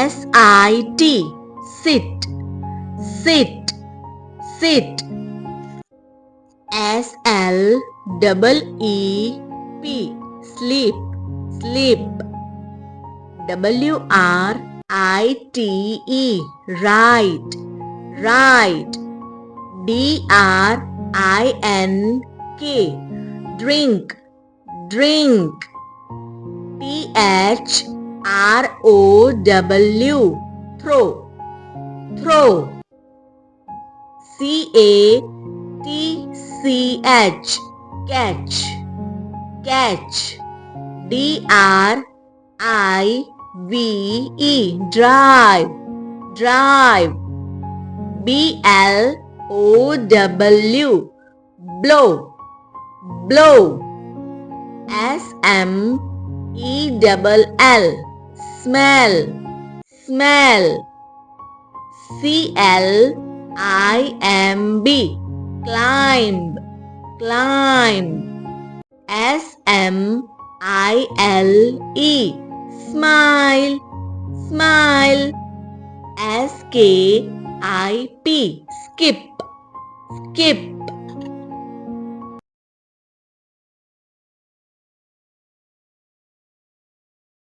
S-I-T, sit, sit, sit. S-L-E-E-P, sleep, sleep. W-R-I-T-E, right, right. D-R-I-N-K, drink, drink. T-H-R-O-W, throw, throw. C-A-T-C-H, catch, catch. D-R-I-V-E, drive, drive. B-L-O-W, blow, blow. S-M-E-L-L, smell, smell. C-L-I-M-B, climb, climb. S-M-I-L-E, smile, smile. S-K-I-P, skip, skip.